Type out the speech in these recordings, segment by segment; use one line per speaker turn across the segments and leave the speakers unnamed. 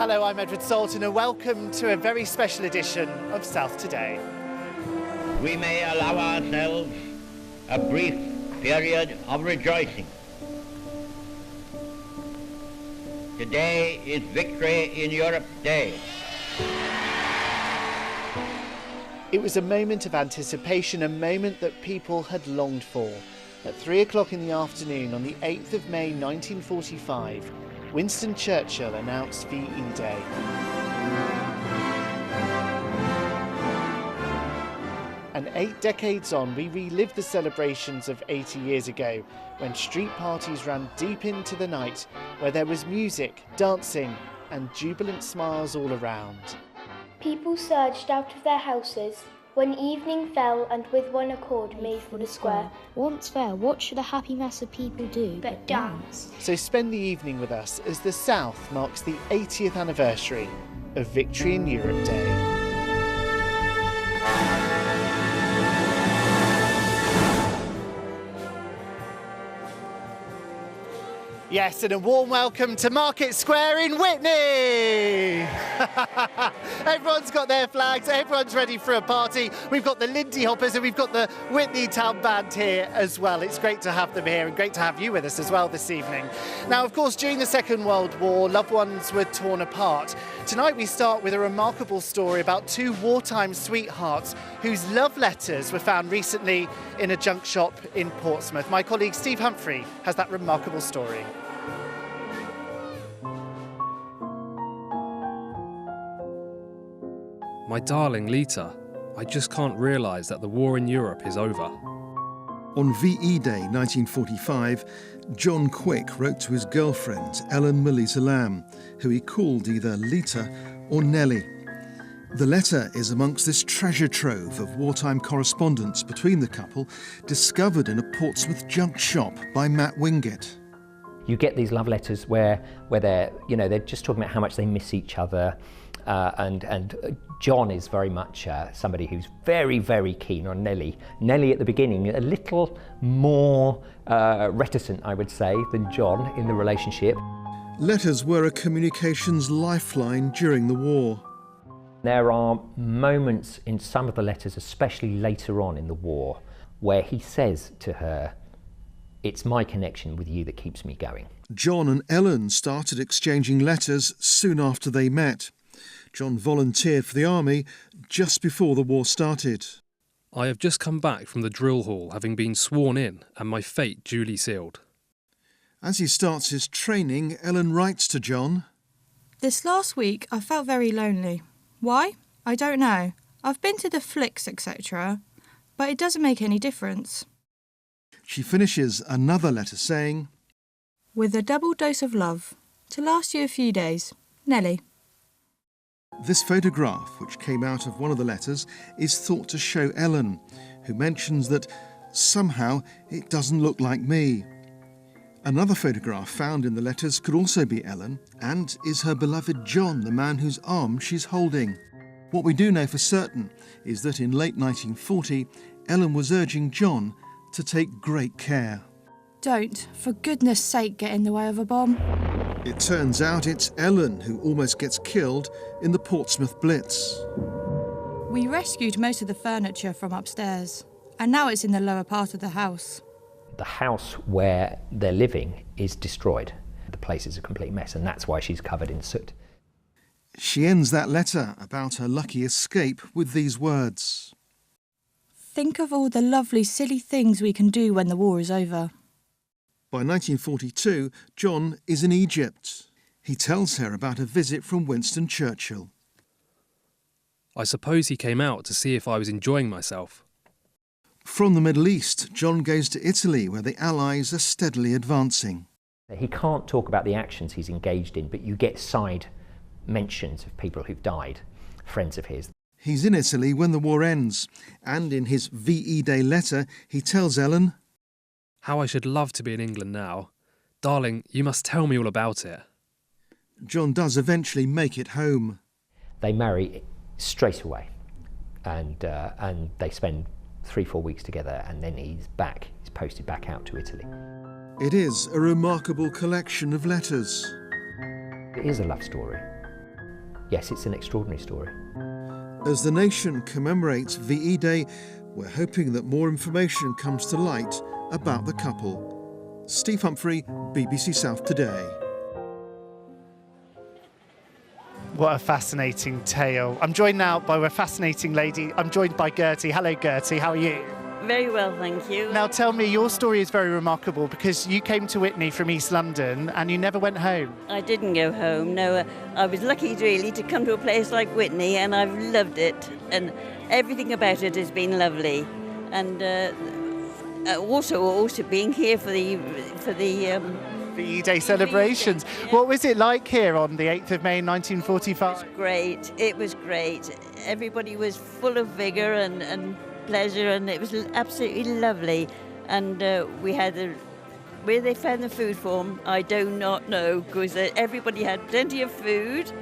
Hello, I'm Edward Salton and welcome to a very special edition of South Today.
We may allow ourselves a brief period of rejoicing. Today is Victory in Europe Day.
It was a moment of anticipation, a moment that people had longed for. At 3 o'clock in the afternoon on the 8th of May 1945, Winston Churchill announced VE Day. And 8 decades on, we relive the celebrations of 80 years ago, when street parties ran deep into the night, where there was music, dancing and jubilant smiles all around.
People surged out of their houses when evening fell and with one accord made for the square.
Once there, what should a happy mass of people do
but dance?
So spend the evening with us as the South marks the 80th anniversary of Victory in Europe Day. Yes, and a warm welcome to Market Square in Witney! Everyone's got their flags, everyone's ready for a party. We've got the Lindy Hoppers and we've got the Witney Town Band here as well. It's great to have them here and great to have you with us as well this evening. Now, of course, during the Second World War, loved ones were torn apart. Tonight we start with a remarkable story about two wartime sweethearts whose love letters were found recently in a junk shop in Portsmouth. My colleague Steve Humphrey has that remarkable story.
My darling Lita, I just can't realise that the war in Europe is over.
On VE Day 1945, John Quick wrote to his girlfriend, Ellen Melita Lamb, who he called either Lita or Nellie. The letter is amongst this treasure trove of wartime correspondence between the couple, discovered in a Portsmouth junk shop by Matt Wingett.
You get these love letters where they're just talking about how much they miss each other, and John is very much somebody who's very, very keen on Nellie. Nellie at the beginning, a little more reticent, I would say, than John in the relationship.
Letters were a communications lifeline during the war.
There are moments in some of the letters, especially later on in the war, where he says to her, "It's my connection with you that keeps me going."
John and Ellen started exchanging letters soon after they met. John volunteered for the army just before the war started.
I have just come back from the drill hall, having been sworn in and my fate duly sealed.
As he starts his training, Ellen writes to John,
"This last week I felt very lonely. Why? I don't know. I've been to the flicks, etc., but it doesn't make any difference."
She finishes another letter saying,
"With a double dose of love, to last you a few days. Nellie."
This photograph, which came out of one of the letters, is thought to show Ellen, who mentions that somehow it doesn't look like me. Another photograph found in the letters could also be Ellen, and is her beloved John, the man whose arm she's holding. What we do know for certain is that in late 1940, Ellen was urging John to take great care.
"Don't, for goodness sake, get in the way of a bomb."
It turns out it's Ellen who almost gets killed in the Portsmouth Blitz.
"We rescued most of the furniture from upstairs, and now it's in the lower part of the house."
The house where they're living is destroyed. The place is a complete mess, and that's why she's covered in soot.
She ends that letter about her lucky escape with these words.
"Think of all the lovely, silly things we can do when the war is over."
By 1942, John is in Egypt. He tells her about a visit from Winston Churchill.
I suppose he came out to see if I was enjoying myself.
From the Middle East, John goes to Italy, where the Allies are steadily advancing.
He can't talk about the actions he's engaged in, but you get side mentions of people who've died, friends of his.
He's in Italy when the war ends, and in his VE Day letter, he tells Ellen,
How I should love to be in England now. Darling, you must tell me all about it.
John does eventually make it home.
They marry straight away, and they spend 3-4 weeks together, and then he's posted back out to Italy.
It is a remarkable collection of letters.
It is a love story. yes, it's an extraordinary story.
As the nation commemorates VE Day, we're hoping that more information comes to light about the couple. Steve Humphrey, BBC South Today.
What a fascinating tale. I'm joined now by a fascinating lady. I'm joined by Gertie. Hello, Gertie. How are you?
Very well, thank you.
Now, tell me, your story is very remarkable because you came to Witney from East London and you never went home.
I didn't go home, no. I was lucky, really, to come to a place like Witney, and I've loved it. And everything about it has been lovely. And also being here for the
VE Day celebrations. What was it like here on the 8th of May 1945?
It was great. Everybody was full of vigour and pleasure, and it was absolutely lovely. And where they found the food from, I do not know, because everybody had plenty of food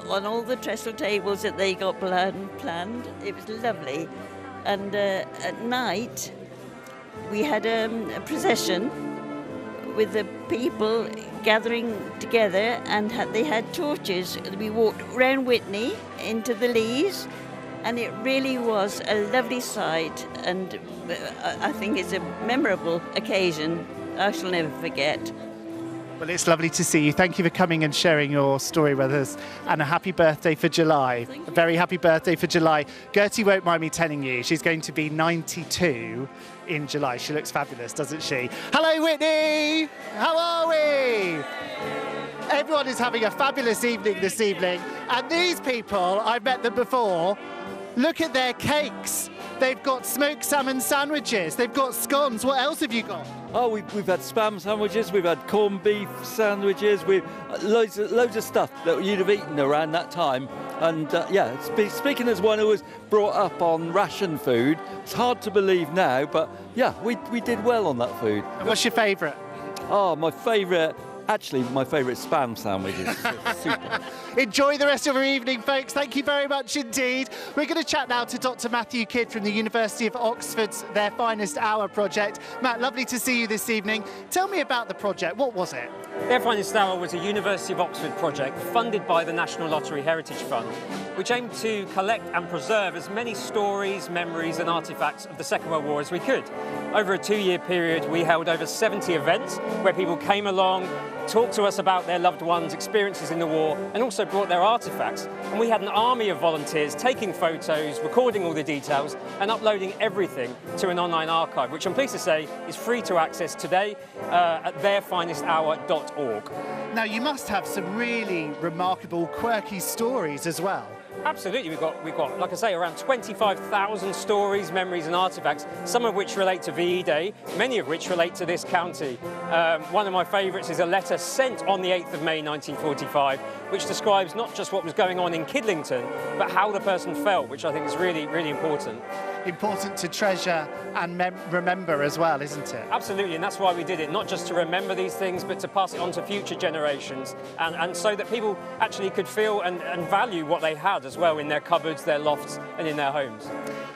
on all the trestle tables that they got planned. It was lovely. And at night, we had a procession with the people gathering together, and they had torches. We walked round Witney into the Leas, and it really was a lovely sight, and I think it's a memorable occasion I shall never forget.
Well, it's lovely to see you. Thank you for coming and sharing your story with us, and a happy birthday for July. A very happy birthday for July. Gertie won't mind me telling you, she's going to be 92 in July. She looks fabulous, doesn't she? Hello, Witney! How are we? Everyone is having a fabulous evening this evening, and these people, I've met them before, look at their cakes. They've got smoked salmon sandwiches. They've got scones. What else have you got?
Oh, we've had spam sandwiches. We've had corned beef sandwiches. We've loads of stuff that you'd have eaten around that time. And speaking as one who was brought up on ration food, it's hard to believe now, but yeah, we did well on that food.
And what's your favourite?
Oh, my favourite spam sandwiches. Super.
Enjoy the rest of your evening, folks. Thank you very much indeed. We're going to chat now to Dr. Matthew Kidd from the University of Oxford's Their Finest Hour project. Matt, lovely to see you this evening. Tell me about the project. What was it?
Their Finest Hour was a University of Oxford project funded by the National Lottery Heritage Fund, which aimed to collect and preserve as many stories, memories and artefacts of the Second World War as we could. Over a 2-year period, we held over 70 events where people came along, talked to us about their loved ones' experiences in the war, and also brought their artefacts. And we had an army of volunteers taking photos, recording all the details, and uploading everything to an online archive, which I'm pleased to say is free to access today at theirfinesthour.org.
Now, you must have some really remarkable, quirky stories as well.
Absolutely, we've got, like I say, around 25,000 stories, memories and artefacts, some of which relate to VE Day, many of which relate to this county. One of my favourites is a letter sent on the 8th of May 1945, which describes not just what was going on in Kidlington, but how the person felt, which I think is really, really important.
Important to treasure and remember as well, isn't it?
Absolutely, and that's why we did it, not just to remember these things, but to pass it on to future generations, and so that people actually could feel and value what they had as well in their cupboards, their lofts and in their homes.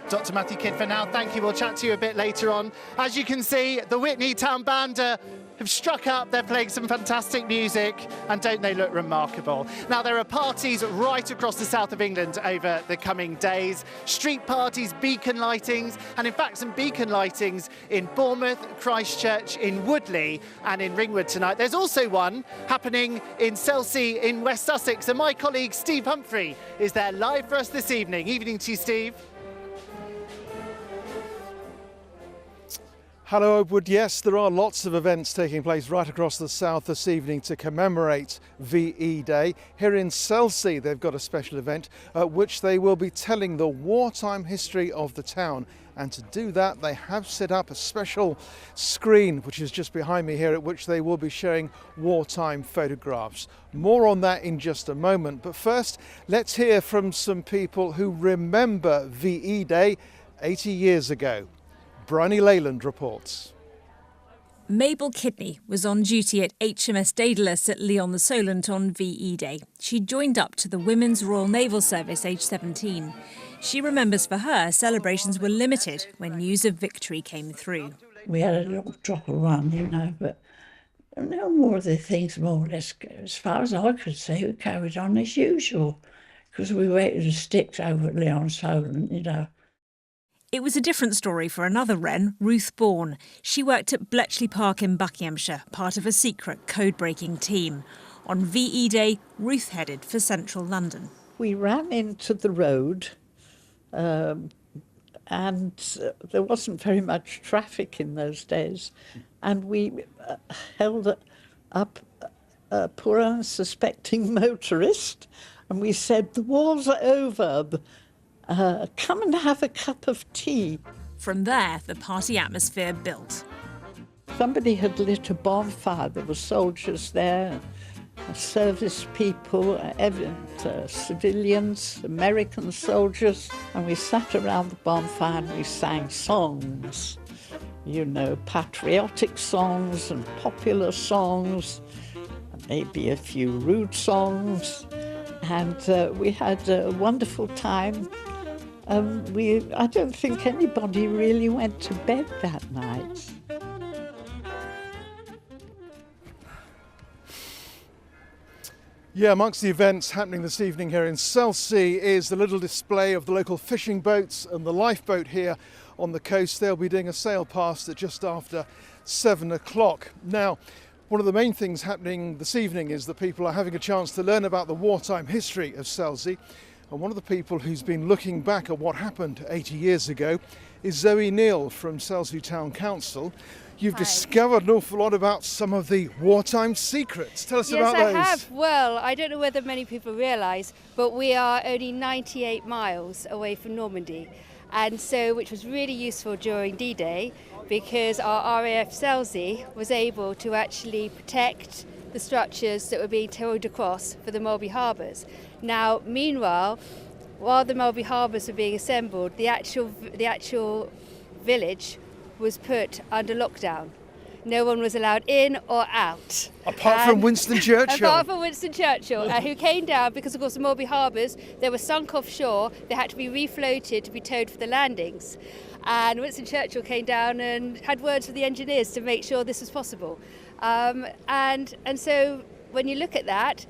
Dr. Matthew Kidd for now, thank you. We'll chat to you a bit later on. As you can see, the Witney Town Band have struck up. They're playing some fantastic music, and don't they look remarkable? Now, there are parties right across the south of England over the coming days. Street parties, beacon lightings, and in fact some beacon lightings in Bournemouth, Christchurch, in Woodley and in Ringwood tonight. There's also one happening in Selsey in West Sussex, and my colleague Steve Humphrey is there live for us this evening. Evening to you, Steve.
Hello, Oakwood. Yes, there are lots of events taking place right across the south this evening to commemorate VE Day. Here in Selsey, they've got a special event at which they will be telling the wartime history of the town. And to do that, they have set up a special screen, which is just behind me here, at which they will be showing wartime photographs. More on that in just a moment. But first, let's hear from some people who remember VE Day 80 years ago. Bryony Leyland reports.
Mabel Kidney was on duty at HMS Daedalus at Lyon the Solent on VE Day. She joined up to the Women's Royal Naval Service aged 17. She remembers for her, celebrations were limited when news of victory came through.
We had a little drop of rum, but No more of the things, more or less, as far as I could see, we carried on as usual, because we waited the sticks over at Leon Solent, you know.
It was a different story for another wren, Ruth Bourne. She worked at Bletchley Park in Buckinghamshire, part of a secret code-breaking team. On VE Day, Ruth headed for central London.
We ran into the road and there wasn't very much traffic in those days. And we held up a poor unsuspecting motorist and we said, "The war's over. Come and have a cup of tea."
From there, the party atmosphere built.
Somebody had lit a bonfire. There were soldiers there, service people, civilians, American soldiers, and we sat around the bonfire and we sang songs, you know, patriotic songs and popular songs, and maybe a few rude songs, and we had a wonderful time. I don't think anybody really went to bed that night.
Yeah, amongst the events happening this evening here in Selsey is the little display of the local fishing boats and the lifeboat here on the coast. They'll be doing a sail past at just after 7 o'clock. Now, one of the main things happening this evening is that people are having a chance to learn about the wartime history of Selsey. And one of the people who's been looking back at what happened 80 years ago is Zoe Neal from Selsey Town Council. You've discovered an awful lot about some of the wartime secrets. Tell us about those.
Yes, I have. Well, I don't know whether many people realise, but we are only 98 miles away from Normandy, and so which was really useful during D-Day because our RAF Selsey was able to actually protect the structures that were being towed across for the Mulby Harbours. Now, meanwhile, while the Mulby Harbours were being assembled, the actual village was put under lockdown. No one was allowed in or out.
Apart from Winston Churchill.
Apart from Winston Churchill, who came down because, of course, the Mulby Harbours, they were sunk offshore. They had to be refloated to be towed for the landings. And Winston Churchill came down and had words with the engineers to make sure this was possible. And so when you look at that,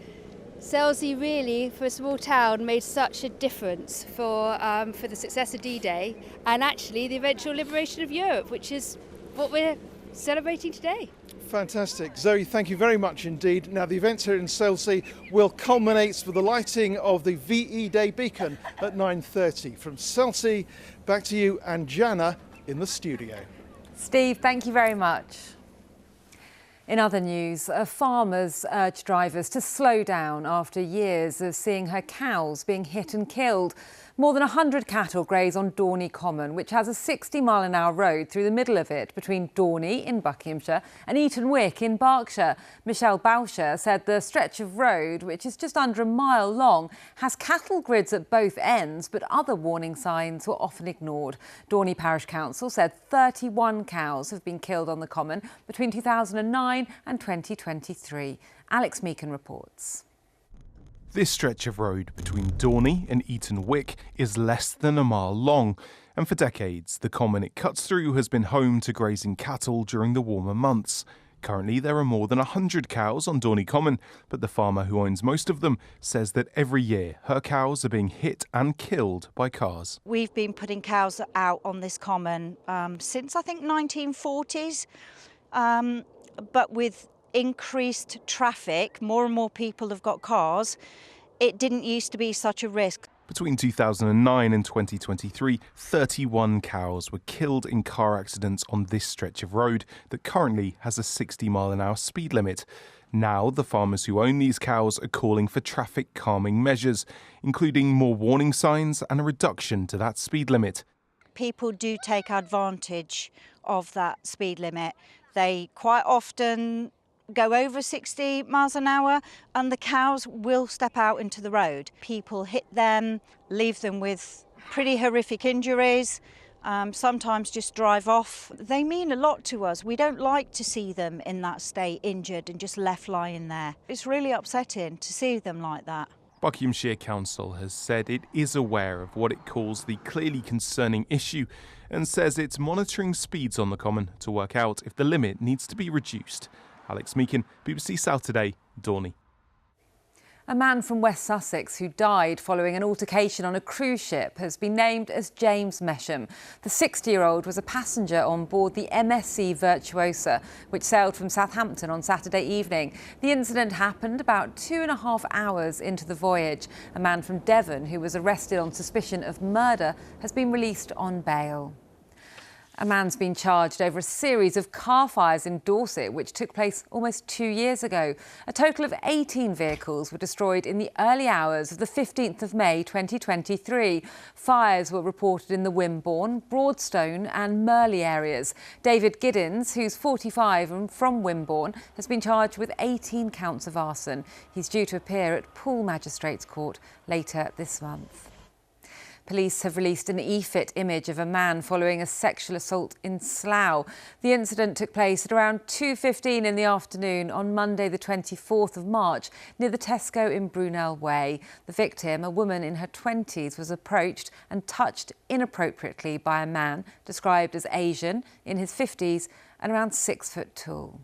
Selsey really, for a small town, made such a difference for the success of D-Day and actually the eventual liberation of Europe, which is what we're celebrating today.
Fantastic. Zoe, thank you very much indeed. Now, the events here in Selsey will culminate with the lighting of the VE Day beacon at 9:30. From Selsey, back to you and Jana in the studio.
Steve, thank you very much. In other news, farmers urge drivers to slow down after years of seeing her cows being hit and killed. More than 100 cattle graze on Dorney Common, which has a 60-mile-an-hour road through the middle of it between Dorney in Buckinghamshire and Eaton Wick in Berkshire. Michelle Boucher said the stretch of road, which is just under a mile long, has cattle grids at both ends, but other warning signs were often ignored. Dorney Parish Council said 31 cows have been killed on the common between 2009 and 2023. Alex Meakin reports.
This stretch of road between Dorney and Eaton Wick is less than a mile long, and for decades the common it cuts through has been home to grazing cattle during the warmer months. Currently there are more than 100 cows on Dorney Common, but the farmer who owns most of them says that every year her cows are being hit and killed by cars.
We've been putting cows out on this common since I think 1940s, but with increased traffic, more and more people have got cars. It didn't used to be such a risk.
Between 2009 and 2023, 31 cows were killed in car accidents on this stretch of road that currently has a 60-mile-an-hour speed limit. Now, the farmers who own these cows are calling for traffic calming measures, including more warning signs and a reduction to that speed limit.
People do take advantage of that speed limit. They quite often go over 60 miles an hour and the cows will step out into the road. People hit them, leave them with pretty horrific injuries, sometimes just drive off. They mean a lot to us. We don't like to see them in that state, injured and just left lying there. It's really upsetting to see them like that.
Buckinghamshire Council has said it is aware of what it calls the clearly concerning issue and says it's monitoring speeds on the common to work out if the limit needs to be reduced. Alex Meakin, BBC South Today, Dorney.
A man from West Sussex who died following an altercation on a cruise ship has been named as James Mesham. The 60-year-old was a passenger on board the MSC Virtuosa, which sailed from Southampton on Saturday evening. The incident happened about 2.5 hours into the voyage. A man from Devon who was arrested on suspicion of murder has been released on bail. A man's been charged over a series of car fires in Dorset, which took place almost 2 years ago. A total of 18 vehicles were destroyed in the early hours of the 15th of May 2023. Fires were reported in the Wimborne, Broadstone and Merley areas. David Giddins, who's 45 and from Wimborne, has been charged with 18 counts of arson. He's due to appear at Poole Magistrates Court later this month. Police have released an EFIT image of a man following a sexual assault in Slough. The incident took place at around 2:15 in the afternoon on Monday the 24th of March near the Tesco in Brunel Way. The victim, a woman in her 20s, was approached and touched inappropriately by a man described as Asian, in his 50s and around 6 foot tall.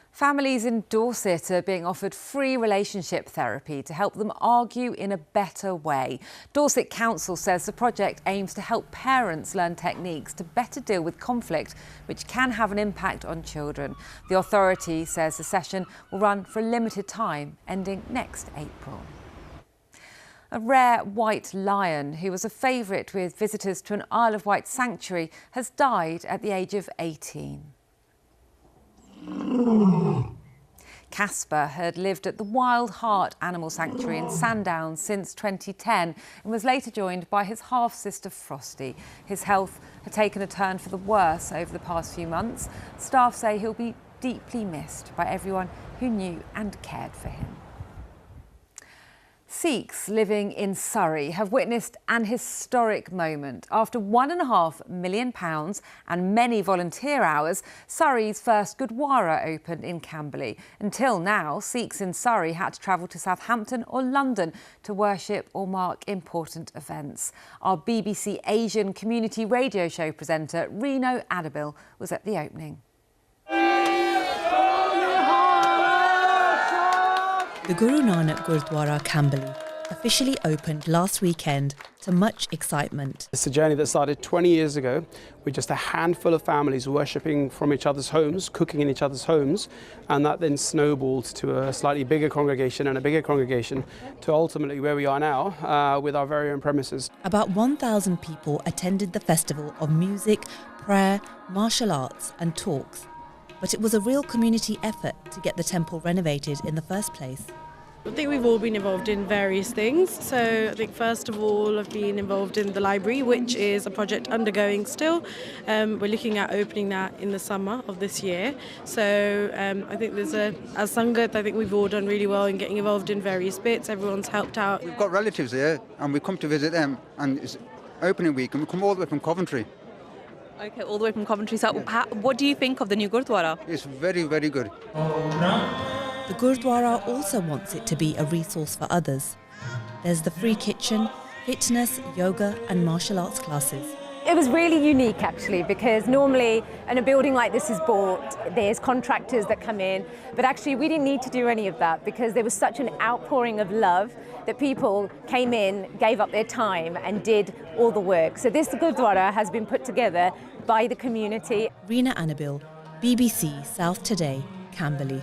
Families in Dorset are being offered free relationship therapy to help them argue in a better way. Dorset Council says the project aims to help parents learn techniques to better deal with conflict, which can have an impact on children. The authority says the session will run for a limited time, ending next April. A rare white lion, who was a favourite with visitors to an Isle of Wight sanctuary, has died at the age of 18. Casper had lived at the Wild Heart Animal Sanctuary in Sandown since 2010 and was later joined by his half-sister Frosty. His health had taken a turn for the worse over the past few months. Staff say he'll be deeply missed by everyone who knew and cared for him. Sikhs living in Surrey have witnessed an historic moment. After £1.5 million and many volunteer hours, Surrey's first Gurdwara opened in Camberley. Until now, Sikhs in Surrey had to travel to Southampton or London to worship or mark important events. Our BBC Asian Community Radio Show presenter Reno Adabil was at the opening.
The Guru Nanak Gurdwara Camberley officially opened last weekend to much excitement.
It's a journey that started 20 years ago with just a handful of families worshipping from each other's homes, cooking in each other's homes, and that then snowballed to a slightly bigger congregation and a bigger congregation to ultimately where we are now with our very own premises.
About 1,000 people attended the festival of music, prayer, martial arts and talks. But it was a real community effort to get the temple renovated in the first place.
I think we've all been involved in various things. So I think first of all I've been involved in the library, which is a project undergoing still. We're looking at opening that in the summer of this year. So I think as Sangat, I think we've all done really well in getting involved in various bits. Everyone's helped out.
We've got relatives here and we come to visit them, and it's opening week and we come all the way from Coventry.
Okay, all the way from Coventry. So what do you think of the new Gurdwara?
It's very, very good.
The Gurdwara also wants it to be a resource for others. There's the free kitchen, fitness, yoga and martial arts classes.
It was really unique actually, because normally in a building like this is bought, there's contractors that come in, but actually we didn't need to do any of that because there was such an outpouring of love that people came in, gave up their time and did all the work. So this Gurdwara has been put together by the community.
Rena Anabil, BBC South Today, Camberley.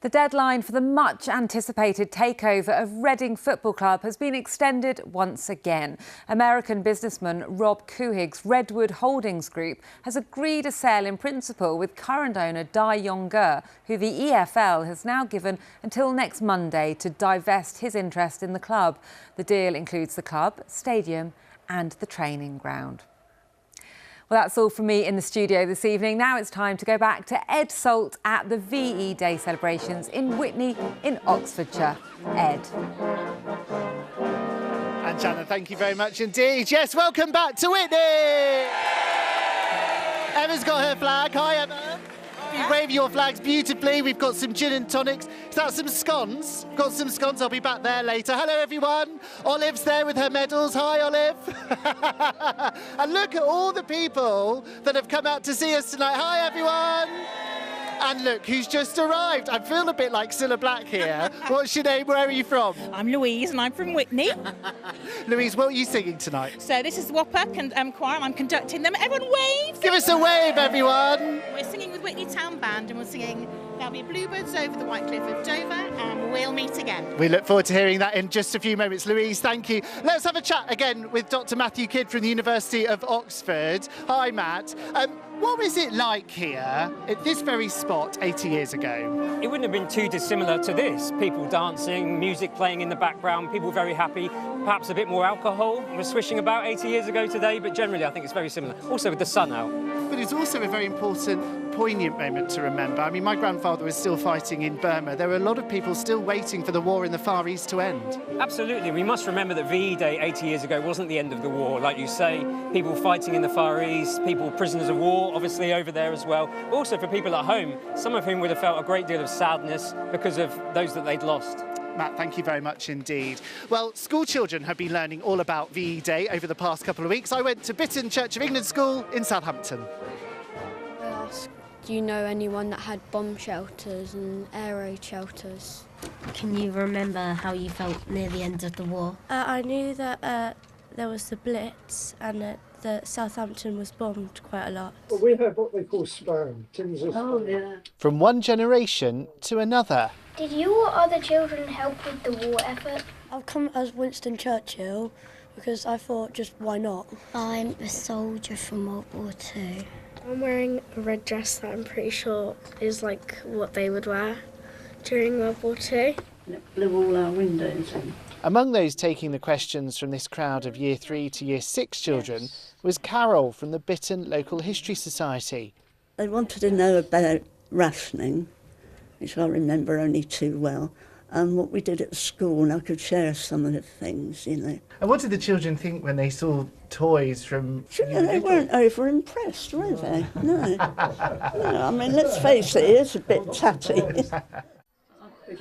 The deadline for the much-anticipated takeover of Reading Football Club has been extended once again. American businessman Rob Couhig's Redwood Holdings Group has agreed a sale in principle with current owner Dai Yong-ger, who the EFL has now given until next Monday to divest his interest in the club. The deal includes the club, stadium and the training ground. Well, that's all from me in the studio this evening. Now it's time to go back to Ed Salt at the VE Day celebrations in Witney in Oxfordshire. Ed.
And Shannon, thank you very much indeed. Yes, welcome back to Witney! Emma's got her flag. Hi, Emma. You wave your flags beautifully. We've got some gin and tonics. Is that some scones? Got some scones. I'll be back there later. Hello, everyone. Olive's there with her medals. Hi, Olive. And look at all the people that have come out to see us tonight. Hi, everyone. And look who's just arrived. I feel a bit like Cilla Black here. What's your name? Where are you from?
I'm Louise and I'm from Whitney.
Louise, what are you singing tonight?
So this is the Whopper Choir and I'm conducting them. Everyone wave!
Give us a wave, everyone!
We're singing with Whitney Town Band and we're singing There'll Be Bluebirds Over the White Cliff of Dover and We'll Meet Again.
We look forward to hearing that in just a few moments. Louise, thank you. Let's have a chat again with Dr. Matthew Kidd from the University of Oxford. Hi, Matt. What was it like here at this very spot 80 years ago?
It wouldn't have been too dissimilar to this. People dancing, music playing in the background, people very happy. Perhaps a bit more alcohol was swishing about 80 years ago today, but generally I think it's very similar. Also with the sun out.
But it's also a very important, poignant moment to remember. I mean, my grandfather was still fighting in Burma. There were a lot of people still waiting for the war in the Far East to end.
Absolutely. We must remember that VE Day 80 years ago wasn't the end of the war. Like you say, people fighting in the Far East, people prisoners of war, obviously over there as well. Also for people at home, some of whom would have felt a great deal of sadness because of those that they'd lost.
Matt, thank you very much indeed. Well, school children have been learning all about VE Day over the past couple of weeks. I went to Bitton Church of England School in Southampton.
I asked, do you know anyone that had bomb shelters and air raid shelters?
Can you remember how you felt near the end of the war?
I knew that there was the Blitz and that Southampton was bombed quite a lot.
Well, we had what they call spam, tins of spam.
Yeah.
From one generation to another.
Did you or other children help with the war effort? I've come as Winston Churchill because I thought, just why not?
I'm a soldier from World War II.
I'm wearing a red dress that I'm pretty sure is like what they would wear during World War II.
And it blew all our windows in.
Among those taking the questions from this crowd of Year 3 to Year 6 children was Carol from the Bitton Local History Society.
They wanted to know about rationing, which I remember only too well, and what we did at school, and I could share some of the things, you know.
And what did the children think when they saw toys from...
They weren't over impressed, were they? No. No, I mean, let's face it, it's a bit tatty.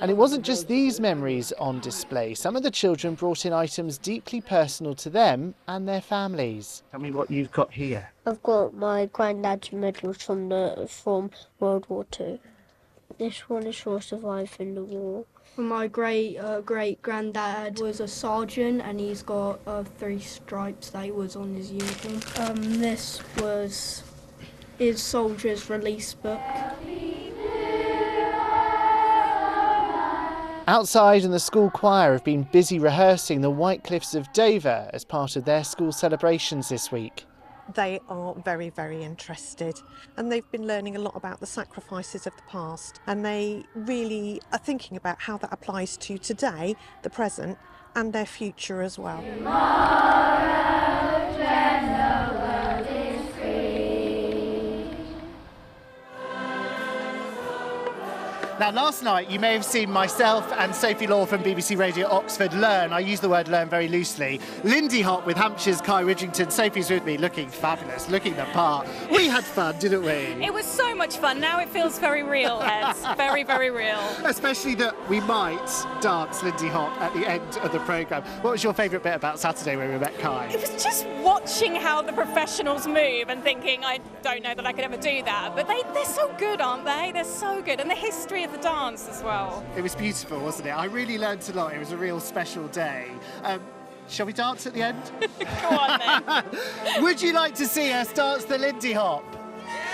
And it wasn't just these memories on display. Some of the children brought in items deeply personal to them and their families. Tell me what you've got here.
I've got my granddad's medals from World War II. This one is for surviving the war. My great granddad was a sergeant and he's got 3 stripes that was on his uniform. This was his soldier's release book.
Outside, and the school choir have been busy rehearsing the White Cliffs of Dover as part of their school celebrations this week.
They are very, very interested, and they've been learning a lot about the sacrifices of the past, and they really are thinking about how that applies to today, the present, and their future as well.
Now, last night you may have seen myself and Sophie Law from BBC Radio Oxford learn, I use the word learn very loosely, Lindy Hop with Hampshire's Kai Ridgington. Sophie's with me, looking fabulous, looking the part. We had fun, didn't we?
It was so much fun. Now it feels very real, Eds. Very, very real.
Especially that we might dance Lindy Hop at the end of the programme. What was your favourite bit about Saturday when we met Kai?
It was just watching how the professionals move and thinking, I don't know that I could ever do that. But they're so good, aren't they? They're so good. And the history of the dance as well.
It was beautiful, wasn't it? I really learned a lot. It was a real special day. Shall we dance at the end?
Go on then.
Would you like to see us dance the Lindy Hop?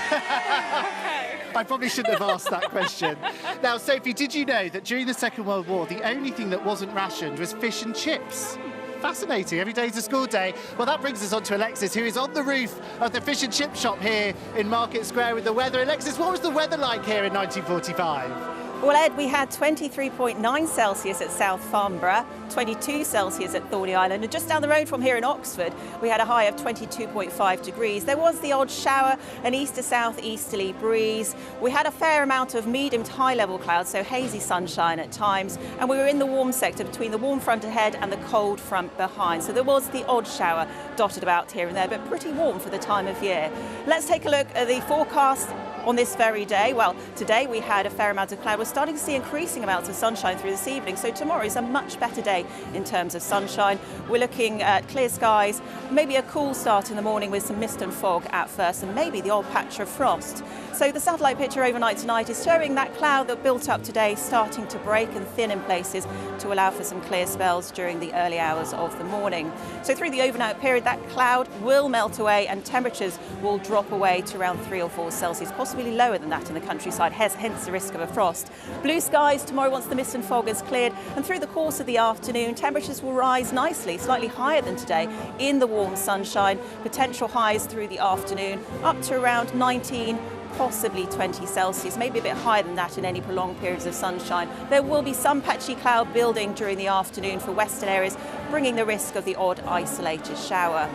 Okay.
I probably shouldn't have asked that question. Now, Sophie, did you know that during the Second World War, the only thing that wasn't rationed was fish and chips? Fascinating. Every day's a school day. Well, that brings us on to Alexis, who is on the roof of the fish and chip shop here in Market Square with the weather. Alexis, what was the weather like here in 1945?
Well, Ed, we had 23.9 Celsius at South Farnborough, 22 Celsius at Thorney Island, and just down the road from here in Oxford, we had a high of 22.5 degrees. There was the odd shower, an east to south easterly breeze. We had a fair amount of medium to high level clouds, so hazy sunshine at times, and we were in the warm sector between the warm front ahead and the cold front behind. So there was the odd shower dotted about here and there, but pretty warm for the time of year. Let's take a look at the forecast on this very day? Well, today we had a fair amount of cloud. We're starting to see increasing amounts of sunshine through this evening, so tomorrow is a much better day in terms of sunshine. We're looking at clear skies, maybe a cool start in the morning with some mist and fog at first, and maybe the odd patch of frost. So the satellite picture overnight tonight is showing that cloud that built up today starting to break and thin in places to allow for some clear spells during the early hours of the morning. So through the overnight period, that cloud will melt away and temperatures will drop away to around 3 or 4 Celsius, possibly lower than that in the countryside, hence the risk of a frost. Blue skies tomorrow once the mist and fog is cleared, and through the course of the afternoon, temperatures will rise nicely, slightly higher than today in the warm sunshine. Potential highs through the afternoon up to around 19, possibly 20 Celsius, maybe a bit higher than that in any prolonged periods of sunshine. There will be some patchy cloud building during the afternoon for western areas, bringing the risk of the odd isolated shower.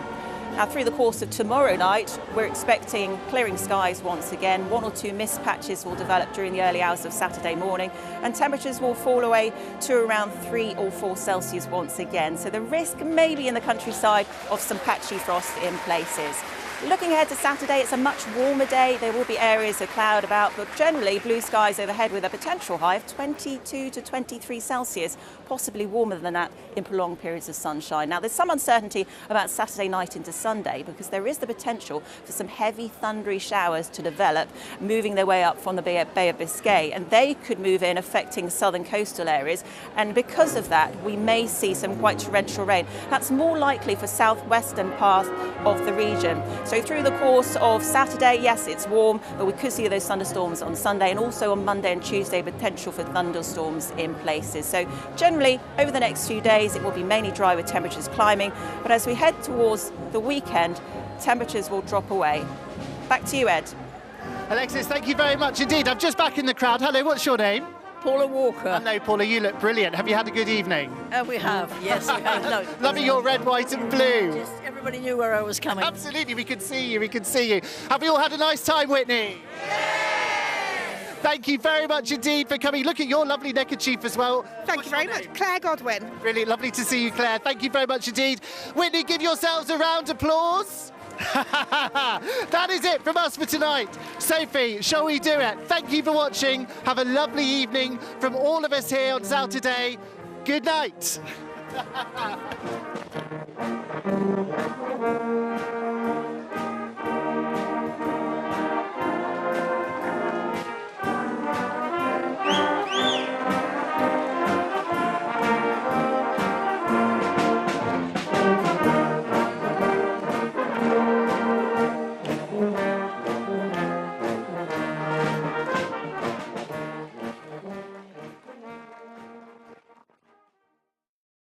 Now, through the course of tomorrow night, we're expecting clearing skies once again. 1 or 2 mist patches will develop during the early hours of Saturday morning, and temperatures will fall away to around 3 or 4 Celsius once again. So the risk may be in the countryside of some patchy frost in places. Looking ahead to Saturday, it's a much warmer day. There will be areas of cloud about, but generally blue skies overhead with a potential high of 22 to 23 Celsius, possibly warmer than that in prolonged periods of sunshine. Now, there's some uncertainty about Saturday night into Sunday because there is the potential for some heavy thundery showers to develop, moving their way up from the Bay of Biscay, and they could move in, affecting southern coastal areas. And because of that, we may see some quite torrential rain. That's more likely for southwestern part of the region. So through the course of Saturday, yes, it's warm, but we could see those thunderstorms on Sunday, and also on Monday and Tuesday, potential for thunderstorms in places. So generally, over the next few days, it will be mainly dry with temperatures climbing. But as we head towards the weekend, temperatures will drop away. Back to you, Ed.
Alexis, thank you very much indeed. I'm just back in the crowd. Hello, what's your name?
Paula Walker.
Hello, Paula, you look brilliant. Have you had a good evening?
We have, yes, we have. No,
loving your red, white and blue.
Just everybody knew where I was coming.
Absolutely, we could see you, we could see you. Have you all had a nice time, Whitney? Yes! Thank you very much indeed for coming. Look at your lovely neckerchief as well.
Thank you very much. Claire Godwin.
Really lovely to see you, Claire. Thank you very much indeed. Whitney, give yourselves a round of applause. That is it from us for tonight. Sophie, shall we do it? Thank you for watching. Have a lovely evening from all of us here on Saturday. Good night.